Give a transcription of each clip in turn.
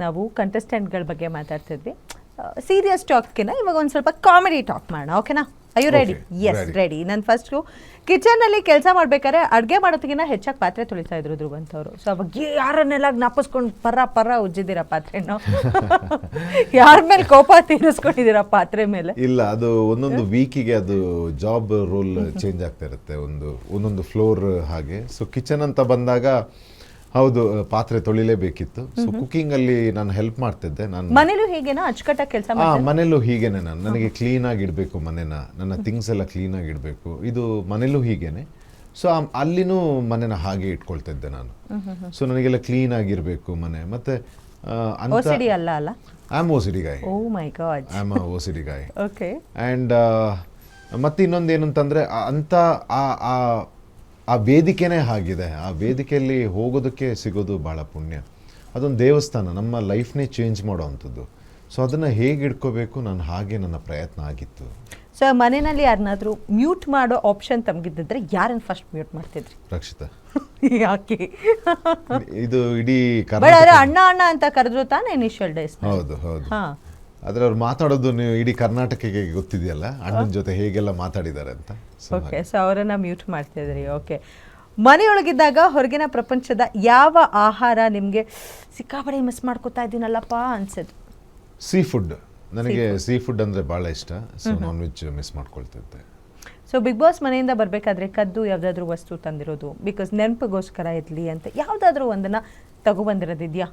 ನಾವು ಕಂಟೆಸ್ಟೆಂಟ್ಗಳ ಬಗ್ಗೆ ಮಾತಾಡ್ತಿದ್ವಿ. ಸೀರಿಯಸ್ ಟಾಕ್ಕಿನ ಇವಾಗ ಒಂದು ಸ್ವಲ್ಪ ಕಾಮಿಡಿ ಟಾಕ್ ಮಾಡೋಣ, ಓಕೆನಾ? Are you ready? Yes ready. ನಾನು ಫಸ್ಟು ಕಿಚನಲ್ಲಿ ಕೆಲಸ ಮಾಡ್ಬೇಕಾದ್ರೆ ಅಡುಗೆ ಮಾಡೋದಕ್ಕಿಂತ ಹೆಚ್ಚಾಗಿ ಪಾತ್ರೆ ತೊಳಿತಾ ಇದ್ರು ಧ್ರುವಂತವರು. ಸೊ ಅವಾಗ ಯಾರನ್ನೆಲ್ಲ ಜ್ಞಾಪಿಸ್ಕೊಂಡು ಪರ ಉಜ್ಜಿದ್ದೀರಾ ಪಾತ್ರೆನೋ? ಯಾರ ಮೇಲೆ ಕೋಪ ತೀರಿಸ್ಕೊಂಡಿದ್ದೀರಾ ಪಾತ್ರೆ ಮೇಲೆ? ಇಲ್ಲ, ಅದು ಒಂದೊಂದು ವೀಕಿಗೆ ಅದು ಜಾಬ್ ರೋಲ್ ಚೇಂಜ್ ಆಗ್ತಾ ಇರುತ್ತೆ, ಒಂದೊಂದು ಫ್ಲೋರ್ ಹಾಗೆ. ಸೊ ಕಿಚನ್ ಅಂತ ಬಂದಾಗ ಹೌದು ಪಾತ್ರೆ ತೊಳಿಲೇಬೇಕಿತ್ತು. ಸೊ ಕುಕಿಂಗ್ ಅಲ್ಲಿ ನಾನು ಹೆಲ್ಪ್ ಮಾಡ್ತಿದ್ದೆ. ನಾನು ಮನೇಲೂ ಹೀಗೇನಾ ಅಚ್ಚುಕಟ್ಟಾಗಿ ಕೆಲಸ? ಮನೇಲೂ ಹೀಗೇನೆ. ನನಗೆ ಕ್ಲೀನ್ ಆಗಿ ಇಡಬೇಕು ಮನೆನ, ನನ್ನ ಥಿಂಗ್ಸ್ ಎಲ್ಲ ಕ್ಲೀನ್ ಆಗಿ ಇಡಬೇಕು. ಇದು ಮನೇಲೂ ಹೀಗೇನೆ. ಸೊ ಅಲ್ಲಿನೂ ಮನೆನ ಹಾಗೆ ಇಟ್ಕೊಳ್ತಿದ್ದೆ ನಾನು. ಸೊ ನನಗೆಲ್ಲ ಕ್ಲೀನ್ ಆಗಿರ್ಬೇಕು ಮನೆ. ಮತ್ತೆ OCD ಅಲ್ಲ ಅಲ್ಲ, I am OCD guy. Oh my god, I am OCD guy. Okay. And ಮತ್ತೆ ಇನ್ನೊಂದು ಏನಂತಂದರೆ ಅಂತ ಆ ವೇದಿಕೆನೇ ಆಗಿದೆ. ಆ ವೇದಿಕೆಯಲ್ಲಿ ಹೋಗೋದಕ್ಕೆ ಸಿಗೋದು ಭಾಳ ಪುಣ್ಯ. ಅದೊಂದು ದೇವಸ್ಥಾನ, ನಮ್ಮ ಲೈಫ್ನೇ ಚೇಂಜ್ ಮಾಡೋ ಅಂಥದ್ದು. ಸೊ ಅದನ್ನು ಹೇಗೆ ಇಟ್ಕೋಬೇಕು, ನಾನು ಹಾಗೆ ನನ್ನ ಪ್ರಯತ್ನ ಆಗಿತ್ತು. ಸೊ ಮನೆಯಲ್ಲಿ ಯಾರನ್ನಾದ್ರೂ ಮ್ಯೂಟ್ ಮಾಡೋ ಆಪ್ಷನ್ ತಮಗಿದ್ದಿದ್ರೆ ಯಾರನ್ನು ಫಸ್ಟ್ ಮ್ಯೂಟ್ ಮಾಡ್ತಿದ್ರಿ? ರಕ್ಷಿತಾ. ಯಾಕೆ? ಇದು ಇಡೀ ಅಣ್ಣ ಅಂತ ಕರೆದ್ರು ತಾನೇ ಇನಿಷಿಯಲ್ ಡೇಸ್? ಹೌದು ಹೌದು. ಆದರೆ ಅವ್ರು ಮಾತಾಡೋದು ನೀವು ಇಡೀ ಕರ್ನಾಟಕಕ್ಕೆ ಗೊತ್ತಿದೆಯಲ್ಲ, ಅಣ್ಣನ ಜೊತೆ ಹೇಗೆಲ್ಲ ಮಾತಾಡಿದ್ದಾರೆ ಅಂತ. ಓಕೆ, ಸೊ ಅವರನ್ನು ಮ್ಯೂಟ್ ಮಾಡ್ತಿದ್ರಿ. ಓಕೆ. ಮನೆಯೊಳಗಿದ್ದಾಗ ಹೊರಗಿನ ಪ್ರಪಂಚದ ಯಾವ ಆಹಾರ ನಿಮಗೆ ಸಿಕ್ಕಾಪಟ್ಟೆ ಮಿಸ್ ಮಾಡ್ಕೋತಾ ಇದ್ದೀನಲ್ಲಪ್ಪ ಅನ್ಸೋದು? Seafood. ನನಗೆ ಸೀ ಫುಡ್ ಅಂದರೆ ಭಾಳ ಇಷ್ಟ. ಸೊ ನಾನ್ ವೆಜ್ ಮಿಸ್ ಮಾಡ್ಕೊಳ್ತಿದ್ದೆ. ಸೊ ಬಿಗ್ ಬಾಸ್ ಮನೆಯಿಂದ ಬರಬೇಕಾದ್ರೆ ಕದ್ದು ಯಾವುದಾದ್ರೂ ವಸ್ತು ತಂದಿರೋದು, ಬಿಕಾಸ್ ನೆನಪಿಗೋಸ್ಕರ ಇರಲಿ ಅಂತ ಯಾವುದಾದ್ರೂ ಒಂದನ್ನು ತಗೊಬಂದಿರೋದಿದೆಯಾ?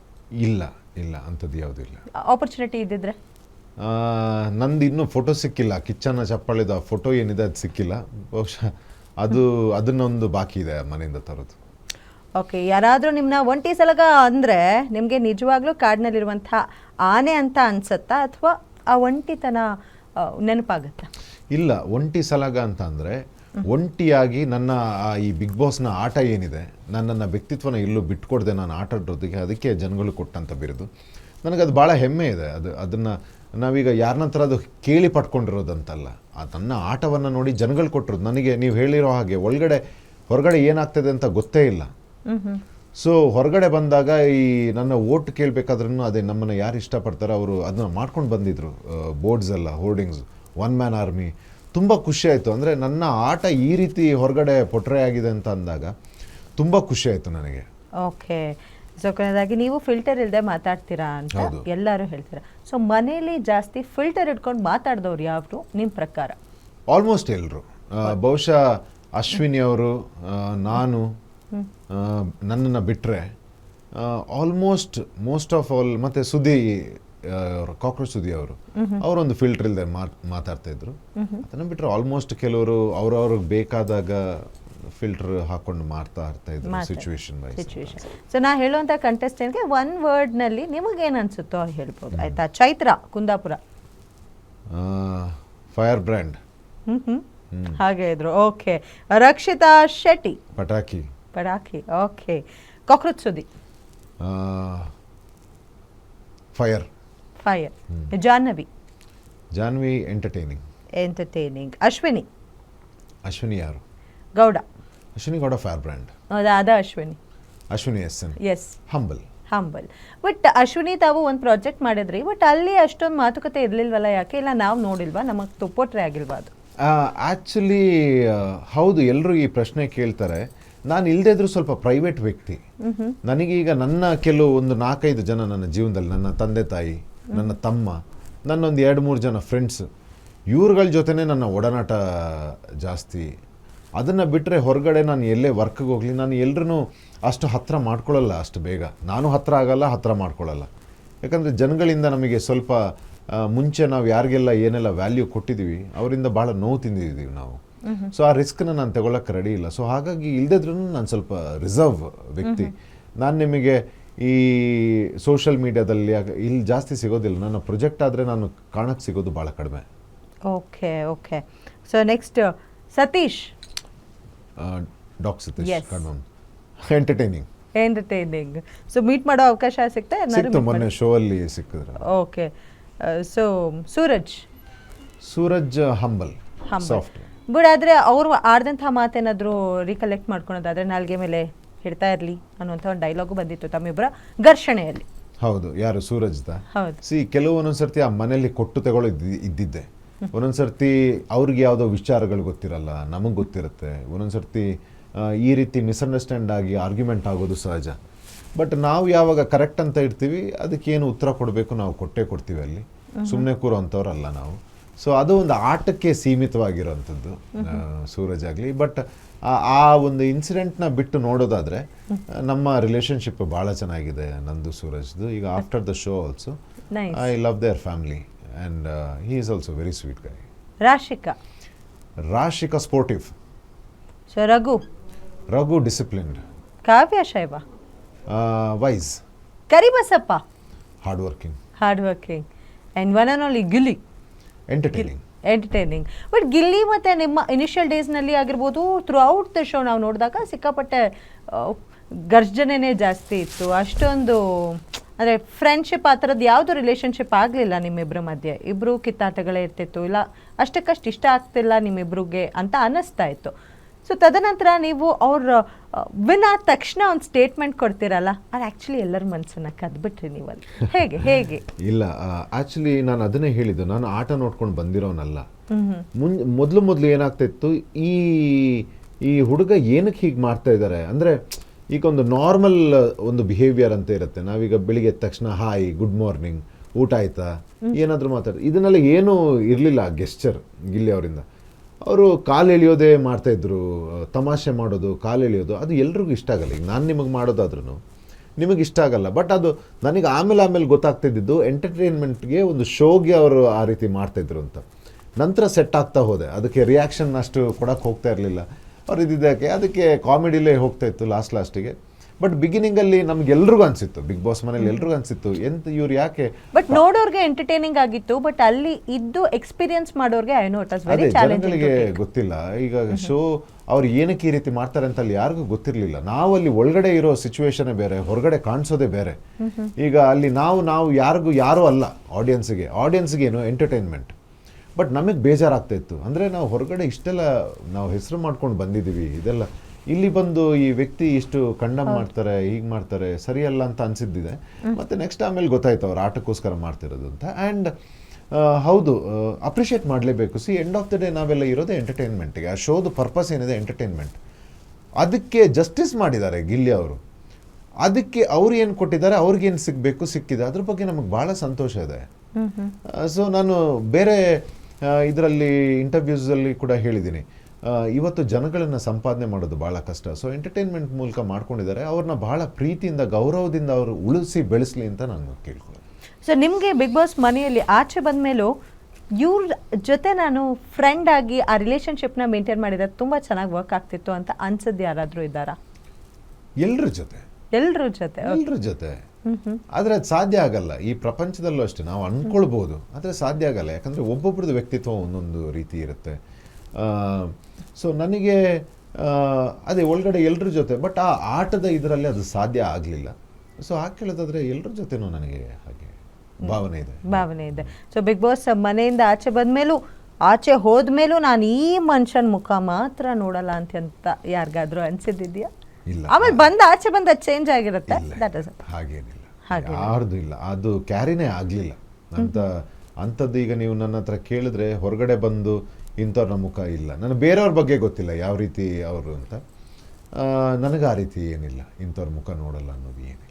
ಇಲ್ಲ ಇಲ್ಲ, ಅಂಥದ್ದು ಯಾವುದೂ ಇಲ್ಲ. ಆಪರ್ಚುನಿಟಿ ಇದ್ದಿದ್ರೆ? ನಂದು ಇನ್ನೂ ಫೋಟೋ ಸಿಕ್ಕಿಲ್ಲ. ಕಿಚ್ಚನ ಚಪ್ಪಾಳಿದ ಫೋಟೋ ಏನಿದೆ ಅದು ಸಿಕ್ಕಿಲ್ಲ. ಬಹುಶಃ ಅದನ್ನೊಂದು ಬಾಕಿ ಇದೆ ಮನೆಯಿಂದ ತರೋದು. ಓಕೆ. ಯಾರಾದರೂ ನಿಮ್ಮನ್ನ ಒಂಟಿ ಸಲಗ ಅಂದರೆ ನಿಮಗೆ ನಿಜವಾಗ್ಲೂ ಕಾಡಿನಲ್ಲಿರುವಂಥ ಆನೆ ಅಂತ ಅನ್ಸುತ್ತಾ, ಅಥವಾ ಆ ಒಂಟಿತನ ನೆನಪಾಗತ್ತಾ? ಇಲ್ಲ, ಒಂಟಿ ಸಲಗ ಅಂತ ಅಂದರೆ ಒಂಟಿಯಾಗಿ ನನ್ನ ಈ ಬಿಗ್ ಬಾಸ್ನ ಆಟ ಏನಿದೆ, ನನ್ನ ವ್ಯಕ್ತಿತ್ವನ ಎಲ್ಲೂ ಬಿಟ್ಕೊಡ್ದೆ ನಾನು ಆಟ ಆಡೋದಕ್ಕೆ, ಅದಕ್ಕೆ ಜನಗಳು ಕೊಟ್ಟಂಥ ಬಿರುದು. ನನಗದು ಭಾಳ ಹೆಮ್ಮೆ ಇದೆ. ಅದನ್ನು ನಾವೀಗ ಯಾರನ್ನತ್ರ ಅದು ಕೇಳಿ ಪಡ್ಕೊಂಡಿರೋದಂತಲ್ಲ, ನನ್ನ ಆಟವನ್ನು ನೋಡಿ ಜನಗಳು ಕೊಟ್ಟಿರೋದು. ನನಗೆ ನೀವು ಹೇಳಿರೋ ಹಾಗೆ ಹೊರಗಡೆ ಏನಾಗ್ತದೆ ಅಂತ ಗೊತ್ತೇ ಇಲ್ಲ. ಸೊ ಹೊರಗಡೆ ಬಂದಾಗ ಈ ನನ್ನ ಓಟ್ ಕೇಳಬೇಕಾದ್ರೂ ಅದೇ ನಮ್ಮನ್ನು ಯಾರು ಇಷ್ಟಪಡ್ತಾರೋ ಅವರು ಅದನ್ನು ಮಾಡ್ಕೊಂಡು ಬಂದಿದ್ರು. ಬೋರ್ಡ್ಸ್ ಎಲ್ಲ, ಹೋರ್ಡಿಂಗ್ಸ್, ಒನ್ ಮ್ಯಾನ್ ಆರ್ಮಿ. ತುಂಬ ಖುಷಿ ಆಯಿತು. ಅಂದರೆ ನನ್ನ ಆಟ ಈ ರೀತಿ ಹೊರಗಡೆ ಪೊಟ್ರೆ ಆಗಿದೆ ಅಂತ ಅಂದಾಗ ತುಂಬ ಖುಷಿ ಆಯಿತು ನನಗೆ. ಓಕೆ. ಸೊ ಕೊನೆಯದಾಗಿ ನೀವು ಫಿಲ್ಟರ್ ಇಲ್ಲದೆ ಮಾತಾಡ್ತೀರಾ ಅಂತ ಎಲ್ಲರೂ ಹೇಳ್ತೀರಾ. ಸೊ ಮನೇಲಿ ಜಾಸ್ತಿ ಫಿಲ್ಟರ್ ಇಟ್ಕೊಂಡು ಮಾತಾಡಿದವ್ರು ಯಾರು ನಿಮ್ಮ ಪ್ರಕಾರ? ಆಲ್ಮೋಸ್ಟ್ ಎಲ್ಲರೂ. ಬಹುಶಃ ಅಶ್ವಿನಿ ಅವರು, ನಾನು, ನನ್ನನ್ನು ಬಿಟ್ಟರೆ ಮೋಸ್ಟ್ ಆಫ್ ಆಲ್. ಮತ್ತು ಸುದಿ, ಕಾಕ್ರೋಚ್ ಸುದಿ ಅವರೊಂದು ಫಿಲ್ಟರ್ ಇಲ್ಲದೆ ಮಾತಾಡ್ತಾಯಿದ್ರು. ಅದನ್ನು ಬಿಟ್ಟರೆ ಆಲ್ಮೋಸ್ಟ್ ಕೆಲವರು ಅವ್ರವ್ರಿಗೆ ಬೇಕಾದಾಗ ಫಿಲ್ಟರ್ ಹಾಕೊಂಡು ಮಾಡ್ತಾ ಇರ್ತಾಯಿದ್ರು ಸಿಚುವೇಶನ್. ಸೊ ನಾ ಹೇಳುವಂಥ ಕಂಟೆಸ್ಟೆಂಟ್ಗೆ ಒನ್ ವರ್ಡ್ನಲ್ಲಿ ನಿಮಗೇನು ಅನಿಸುತ್ತೋ ಹೇಳ್ಬೋದು, ಆಯಿತಾ? ಚೈತ್ರ, ಕುಂದಾಪುರ. Firebrand. ಹಾಗೆ ಇದ್ರು. ಓಕೆ. ರಕ್ಷಿತಾ ಶೆಟ್ಟಿ. ಪಟಾಕಿ. Okay. Cockroach Sudhi. Fire. Jahnavi entertaining. Ashwini ಯಾರು? Gowda. Ashwini Gowda firebrand. Ashwini is humble. But Ashwini ತಾವು ಒಂದು ಪ್ರಾಜೆಕ್ಟ್ ಮಾಡಿದ್ರಿ, ಬಟ್ ಅಲ್ಲಿ ಅಷ್ಟೊಂದು ಮಾತುಕತೆ ಇರಲಿಲ್ವಲ್ಲ? ಯಾಕೆ? ಇಲ್ಲ ನಾವು ನೋಡಿಲ್ವಾ, ನಮಗೆ ತುಪ್ಪೋಟ್ರೆ ಆಗಿಲ್ವಾ ಅದು? ಆ್ಯಕ್ಚುಲಿ ಹೌದು, ಎಲ್ಲರೂ ಈ ಪ್ರಶ್ನೆ ಕೇಳ್ತಾರೆ. ನಾನು ಇಲ್ಲದೇ ಇದ್ರೂ ಸ್ವಲ್ಪ ಪ್ರೈವೇಟ್ ವ್ಯಕ್ತಿ. ನನಗೀಗ ನನ್ನ ಒಂದು 4-5 ಜನ ನನ್ನ ಜೀವನದಲ್ಲಿ, ನನ್ನ ತಂದೆ ತಾಯಿ, ನನ್ನ ತಮ್ಮ, ನನ್ನೊಂದು 2-3 ಜನ ಫ್ರೆಂಡ್ಸ್, ಇವ್ರುಗಳ ಜೊತೆನೇ ನನ್ನ ಒಡನಾಟ ಜಾಸ್ತಿ. ಅದನ್ನು ಬಿಟ್ಟರೆ ಹೊರಗಡೆ ನಾನು ಎಲ್ಲೇ ವರ್ಕ್ಗೆ ಹೋಗಲಿ, ನಾನು ಎಲ್ಲರೂ ಅಷ್ಟು ಹತ್ತಿರ ಮಾಡ್ಕೊಳ್ಳಲ್ಲ ಅಷ್ಟು ಬೇಗ. ನಾನು ಹತ್ತಿರ ಆಗಲ್ಲ, ಹತ್ತಿರ ಮಾಡ್ಕೊಳ್ಳಲ್ಲ. ಯಾಕಂದರೆ ಜನಗಳಿಂದ ನಮಗೆ ಸ್ವಲ್ಪ ಮುಂಚೆ ನಾವು ಯಾರಿಗೆಲ್ಲ ಏನೆಲ್ಲ ವ್ಯಾಲ್ಯೂ ಕೊಟ್ಟಿದ್ದೀವಿ, ಅವರಿಂದ ಭಾಳ ನೋವು ತಿಂದಿದ್ದೀವಿ ನಾವು. ಸೊ ಆ ರಿಸ್ಕ್ನ ನಾನು ತಗೊಳ್ಳೋಕ್ಕೆ ರೆಡಿ ಇಲ್ಲ. ಸೊ ಹಾಗಾಗಿ ಇಲ್ಲದಿದ್ರೂ ನಾನು ಸ್ವಲ್ಪ ರಿಸರ್ವ್ ವ್ಯಕ್ತಿ. ನಾನು ನಿಮಗೆ ಈ ಸೋಷಿಯಲ್ ಮೀಡಿಯಾದಲ್ಲಿ ಇಲ್ಲಿ ಜಾಸ್ತಿ ಸಿಗೋದಿಲ್ಲ. ನನ್ನ ಪ್ರೊಜೆಕ್ಟ್ ಆದರೆ ನಾನು ಕಾಣಕ್ಕೆ ಸಿಗೋದು ಭಾಳ ಕಡಿಮೆ. Okay. So next Satish. Doctor Satish ಕಣ್ಮಮ್. ಎಂಟರ್ಟೈನಿಂಗ್. ಸೊ ಮೀಟ್ ಮಾಡೋ ಅವಕಾಶ ಸಿಕ್ತಾ? ಮೊನ್ನೆ ಶೋ ಅಲ್ಲಿ ಸಿಕ್ಕಿದ್ರು. Okay. So Sooraj humble, soft. But ಆದರೆ ಅವರು ಆಡ್ದಂಥ ಮಾತೇನಾದರೂ ರೀಕಲೆಕ್ಟ್ ಮಾಡ್ಕೊಳೋದಾದ್ರೆ ನಾಲ್ಗೆ ಮೇಲೆ ಹಿಡ್ತಾ ಇರಲಿ ಅನ್ನುವಂಥ ಒಂದು ಡೈಲಾಗು ಬಂದಿತ್ತು ತಮ್ಮಿಬ್ಬರ ಘರ್ಷಣೆಯಲ್ಲಿ. ಹೌದು, ಯಾರು ಸೂರಜ್ದ? ಹೌದು. ಕೆಲವು ಒಂದೊಂದ್ಸರ್ತಿ ಆ ಮನೇಲಿ ಕೊಟ್ಟು ತಗೊಳ್ಳೋ ಇದ್ದಿದ್ದೆ. ಒಂದೊಂದ್ಸರ್ತಿ ಅವ್ರಿಗೆ ಯಾವುದೋ ವಿಚಾರಗಳು ಗೊತ್ತಿರಲ್ಲ, ನಮಗೆ ಗೊತ್ತಿರುತ್ತೆ. ಒಂದೊಂದ್ಸರ್ತಿ ಈ ರೀತಿ ಮಿಸ್ಅಂಡರ್ಸ್ಟ್ಯಾಂಡ್ ಆಗಿ ಆರ್ಗ್ಯುಮೆಂಟ್ ಆಗೋದು ಸಹಜ. ಬಟ್ ನಾವು ಯಾವಾಗ ಕರೆಕ್ಟ್ ಅಂತ ಇರ್ತೀವಿ, ಅದಕ್ಕೇನು ಉತ್ತರ ಕೊಡಬೇಕು ನಾವು ಕೊಟ್ಟೇ ಕೊಡ್ತೀವಿ. ಅಲ್ಲಿ ಸುಮ್ಮನೆ ಕೂರೋ ಅಂಥವ್ರಲ್ಲ ನಾವು. ಸೊ ಅದು ಒಂದು ಆಟಕ್ಕೆ ಸೀಮಿತವಾಗಿರೋಂಥದ್ದು ಸೂರಜ್ ಆಗಲಿ. ಬಟ್ ಆ ಒಂದು ಇನ್ಸಿಡೆಂಟ್ನ ಬಿಟ್ಟು ನೋಡೋದಾದರೆ ನಮ್ಮ ರಿಲೇಷನ್ಶಿಪ್ ಭಾಳ ಚೆನ್ನಾಗಿದೆ ನಂದು ಸೂರಜ್ದು. ಈಗ after the show also I love their family and he is also very sweet guy. Rashika sportive. So Raghu disciplined. Kavya Shaiva. Wise. Karibasappa hard working. And one and only Gilli. Entertaining. But Gilli ಮತ್ತು ನಿಮ್ಮ ಇನಿಷಿಯಲ್ ಡೇಸ್ನಲ್ಲಿ ಆಗಿರ್ಬೋದು, ಥ್ರೂ ಔಟ್ ದ ಶೋ ನಾವು ನೋಡಿದಾಗ ಸಿಕ್ಕಾಪಟ್ಟೆ ಗರ್ಜನೆನೇ ಜಾಸ್ತಿ ಇತ್ತು. ಅಷ್ಟೊಂದು ಅಂದರೆ ಫ್ರೆಂಡ್ಶಿಪ್ ಆ ಥರದ್ದು ಯಾವುದು ರಿಲೇಷನ್ಶಿಪ್ ಆಗಲಿಲ್ಲ ನಿಮ್ಮಿಬ್ಬರ ಮಧ್ಯೆ. ಇಬ್ಬರು ಕಿತ್ತಾಟಗಳೇ ಇರ್ತಿತ್ತು, ಇಲ್ಲ ಅಷ್ಟಕ್ಕಷ್ಟು ಇಷ್ಟ ಆಗ್ತಿಲ್ಲ ನಿಮ್ಮಿಬ್ರಿಗೆ ಅಂತ ಅನ್ನಿಸ್ತಾ ಇತ್ತು. ಸೊ ತದನಂತರ ನೀವು ಅವ್ರ ವಿನ್ ಆದ ತಕ್ಷಣ ಒಂದು ಸ್ಟೇಟ್ಮೆಂಟ್ ಕೊಡ್ತೀರಲ್ಲ, ಅದು ಆ್ಯಕ್ಚುಲಿ ಎಲ್ಲರ ಮನಸ್ಸನ್ನು ಕದ್ಬಿಟ್ರಿ ನೀವಲ್ಲಿ. ಹೇಗೆ ಇಲ್ಲ, ಆ್ಯಕ್ಚುಲಿ ನಾನು ಅದನ್ನೇ ಹೇಳಿದ್ದು, ನಾನು ಆಟ ನೋಡ್ಕೊಂಡು ಬಂದಿರೋನಲ್ಲ. ಮೊದಲು ಏನಾಗ್ತಾಯಿತ್ತು, ಈ ಹುಡುಗ ಏನಕ್ಕೆ ಹೀಗೆ ಮಾಡ್ತಾ ಇದ್ದಾರೆ ಅಂದರೆ, ಈಗ ಒಂದು ನಾರ್ಮಲ್ ಒಂದು ಬಿಹೇವಿಯರ್ ಅಂತ ಇರುತ್ತೆ. ನಾವೀಗ ಬೆಳಿಗ್ಗೆ ಎದ್ದ ತಕ್ಷಣ ಹಾಯ್, ಗುಡ್ ಮಾರ್ನಿಂಗ್, ಊಟ ಆಯ್ತಾ, ಏನಾದರೂ ಮಾತಾಡಿ, ಇದನ್ನೆಲ್ಲ ಏನೂ ಇರಲಿಲ್ಲ ಗೆಸ್ಚರ್ ಗಿಲ್ಲಿ ಅವರಿಂದ. ಅವರು ಕಾಲು ಎಳೆಯೋದೇ ಮಾಡ್ತಾಯಿದ್ರು, ತಮಾಷೆ ಮಾಡೋದು, ಕಾಲು ಎಳೆಯೋದು, ಅದು ಎಲ್ರಿಗೂ ಇಷ್ಟ ಆಗಲ್ಲ. ಈಗ ನಾನು ನಿಮಗೆ ಮಾಡೋದಾದ್ರೂ ನಿಮಗೆ ಇಷ್ಟ ಆಗಲ್ಲ. ಬಟ್ ಅದು ನನಗೆ ಆಮೇಲೆ ಗೊತ್ತಾಗ್ತಿದ್ದು ಎಂಟರ್ಟೈನ್ಮೆಂಟ್ಗೆ, ಒಂದು ಶೋಗೆ ಅವರು ಆ ರೀತಿ ಮಾಡ್ತಾಯಿದ್ರು ಅಂತ. ನಂತರ ಸೆಟ್ ಆಗ್ತಾ ಹೋದೆ, ಅದಕ್ಕೆ ರಿಯಾಕ್ಷನ್ ಅಷ್ಟು ಕೊಡೋಕ್ಕೆ ಹೋಗ್ತಾ ಇರಲಿಲ್ಲ. ಅವ್ರು ಇದ್ದಿದ್ದಕ್ಕೆ ಅದಕ್ಕೆ ಕಾಮಿಡಿಲೇ ಹೋಗ್ತಾಯಿತ್ತು ಲಾಸ್ಟಿಗೆ. ಬಟ್ ಬಿಗಿನಿಂಗಲ್ಲಿ ನಮ್ಗೆಲ್ರಿಗೂ ಅನಿಸಿತ್ತು, ಬಿಗ್ ಬಾಸ್ ಮನೇಲಿ ಎಲ್ರಿಗೂ ಅನಿಸಿತ್ತು, ಇವ್ರು ಯಾಕೆ. ಬಟ್ ನೋಡೋರ್ಗೆ ಎಂಟರ್ಟೈನಿಂಗ್ ಆಗಿತ್ತು, ಬಟ್ ಅಲ್ಲಿ ಇದ್ದು ಎಕ್ಸ್ಪೀರಿಯನ್ಸ್ ಮಾಡೋರ್ಗೆ ಅದೇ ಜನಗಳಿಗೆ ಗೊತ್ತಿಲ್ಲ. ಈಗ ಶೋ ಅವ್ರು ಏನಕ್ಕೆ ಈ ರೀತಿ ಮಾಡ್ತಾರೆ ಅಂತ ಅಲ್ಲಿ ಯಾರಿಗೂ ಗೊತ್ತಿರಲಿಲ್ಲ. ನಾವು ಅಲ್ಲಿ ಒಳಗಡೆ ಇರೋ ಸಿಚುವೇಶನೇ ಬೇರೆ, ಹೊರಗಡೆ ಕಾಣಿಸೋದೇ ಬೇರೆ. ಈಗ ಅಲ್ಲಿ ನಾವು ಯಾರೋ ಅಲ್ಲ, ಆಡಿಯನ್ಸ್ಗೆ ಏನು ಎಂಟರ್ಟೈನ್ಮೆಂಟ್. ಬಟ್ ನಮಗೆ ಬೇಜಾರಾಗ್ತಾ ಇತ್ತು. ಅಂದರೆ ನಾವು ಹೊರಗಡೆ ಇಷ್ಟೆಲ್ಲ ನಾವು ಹೆಸರು ಮಾಡ್ಕೊಂಡು ಬಂದಿದ್ದೀವಿ, ಇದೆಲ್ಲ ಇಲ್ಲಿ ಬಂದು ಈ ವ್ಯಕ್ತಿ ಇಷ್ಟು ಕಂಡಮ್ ಮಾಡ್ತಾರೆ, ಹೀಗೆ ಮಾಡ್ತಾರೆ, ಸರಿಯಲ್ಲ ಅಂತ ಅನಿಸಿದ್ದಿದೆ. ಮತ್ತು ನೆಕ್ಸ್ಟ್ ಆಮೇಲೆ ಗೊತ್ತಾಯ್ತು ಅವ್ರು ಆಟಕ್ಕೋಸ್ಕರ ಮಾಡ್ತಿರೋದು ಅಂತ. ಆ್ಯಂಡ್ ಹೌದು, ಅಪ್ರಿಷಿಯೇಟ್ ಮಾಡಲೇಬೇಕು. ಎಂಡ್ ಆಫ್ ದ ಡೇ ನಾವೆಲ್ಲ ಇರೋದೇ ಎಂಟರ್ಟೈನ್ಮೆಂಟ್ಗೆ. ಆ ಶೋದು ಪರ್ಪಸ್ ಏನಿದೆ ಎಂಟರ್ಟೈನ್ಮೆಂಟ್. ಅದಕ್ಕೆ ಜಸ್ಟಿಸ್ ಮಾಡಿದ್ದಾರೆ ಗಿಲ್ಲಿ ಅವರು. ಅದಕ್ಕೆ ಅವ್ರು ಏನು ಕೊಟ್ಟಿದ್ದಾರೆ, ಅವ್ರಿಗೇನು ಸಿಕ್ಕಿದೆ, ಅದ್ರ ಬಗ್ಗೆ ನಮಗೆ ಭಾಳ ಸಂತೋಷ ಇದೆ. ಸೊ ನಾನು ಬೇರೆ ಇದರಲ್ಲಿ ಇಂಟರ್ವ್ಯೂಸಲ್ಲಿ ಕೂಡ ಹೇಳಿದ್ದೀನಿ, ಇವತ್ತು ಜನಗಳನ್ನು ಸಂಪಾದನೆ ಮಾಡೋದು ಭಾಳ ಕಷ್ಟ. ಸೊ ಎಂಟರ್ಟೈನ್ಮೆಂಟ್ ಮೂಲಕ ಮಾಡ್ಕೊಂಡಿದ್ದಾರೆ. ಅವ್ರನ್ನ ಭಾಳ ಪ್ರೀತಿಯಿಂದ, ಗೌರವದಿಂದ ಅವರು ಉಳಿಸಿ ಬೆಳೆಸಲಿ ಅಂತ ನಾನು ಕೇಳ್ಕೊಳ್ಳೋದು. ಸೊ ನಿಮಗೆ ಬಿಗ್ ಬಾಸ್ ಮನೆಯಲ್ಲಿ ಆಚೆ ಬಂದ ಮೇಲೂ ಇವ್ರ ಜೊತೆ ನಾನು ಫ್ರೆಂಡ್ ಆಗಿ ಆ ರಿಲೇಷನ್ಶಿಪ್ನ ಮೇಂಟೈನ್ ಮಾಡಿದ್ರೆ ತುಂಬ ಚೆನ್ನಾಗಿ ವರ್ಕ್ ಆಗ್ತಿತ್ತು ಅಂತ ಅನ್ಸದ್ದು ಯಾರಾದರೂ ಇದ್ದಾರಾ? ಎಲ್ಲರ ಜೊತೆ. ಆದರೆ ಅದು ಸಾಧ್ಯ ಆಗಲ್ಲ. ಈ ಪ್ರಪಂಚದಲ್ಲೂ ಅಷ್ಟೇ, ನಾವು ಅಂದ್ಕೊಳ್ಬೋದು, ಆದರೆ ಸಾಧ್ಯ ಆಗಲ್ಲ. ಯಾಕಂದರೆ ಒಬ್ಬೊಬ್ರದ್ದು ವ್ಯಕ್ತಿತ್ವ ಒಂದೊಂದು ರೀತಿ ಇರುತ್ತೆ. ಸೊ ನನಗೆ ಅದೇ ಒಳಗಡೆ ಎಲ್ಲರ ಜೊತೆ, ಬಟ್ ಆ ಆಟದ ಇದರಲ್ಲಿ ಅದು ಸಾಧ್ಯ ಆಗಲಿಲ್ಲ. ಸೊ ಹಾಗೆ ಕೇಳೋದಾದರೆ ಎಲ್ಲರ ಜೊತೆನೂ ನನಗೆ ಹಾಗೆ ಭಾವನೆ ಇದೆ. ಸೊ ಬಿಗ್ ಬಾಸ್ ಮನೆಯಿಂದ ಆಚೆ ಬಂದಮೇಲೂ, ಆಚೆ ಹೋದ್ಮೇಲೂ ನಾನು ಈ ಮನುಷ್ಯನ ಮುಖ ಮಾತ್ರ ನೋಡಲ್ಲ ಅಂತ ಯಾರಿಗಾದ್ರೂ ಅನ್ಸಿದ್ದಿದೆಯಾ? ಇಲ್ಲ. ಆಮೇಲೆ ಆಚೆ ಬಂದ ಚೇಂಜ್ ಆಗಿರುತ್ತೆ. ಹಾಗೇನಿಲ್ಲ, ಯಾರ್ದು ಇಲ್ಲ. ಅದು ಕ್ಯಾರಿನೇ ಆಗಲಿಲ್ಲ ಅಂಥದ್ದು. ಈಗ ನೀವು ನನ್ನ ಹತ್ರ ಕೇಳಿದ್ರೆ ಹೊರಗಡೆ ಬಂದು ಇಂಥವ್ರ ಮುಖ ಇಲ್ಲ. ನನಗೆ ಬೇರೆಯವ್ರ ಬಗ್ಗೆ ಗೊತ್ತಿಲ್ಲ ಯಾವ ರೀತಿ ಅವರು ಅಂತ. ನನಗೆ ಆ ರೀತಿ ಏನಿಲ್ಲ, ಇಂಥವ್ರ ಮುಖ ನೋಡಲ್ಲ ಅನ್ನೋದು ಏನಿಲ್ಲ.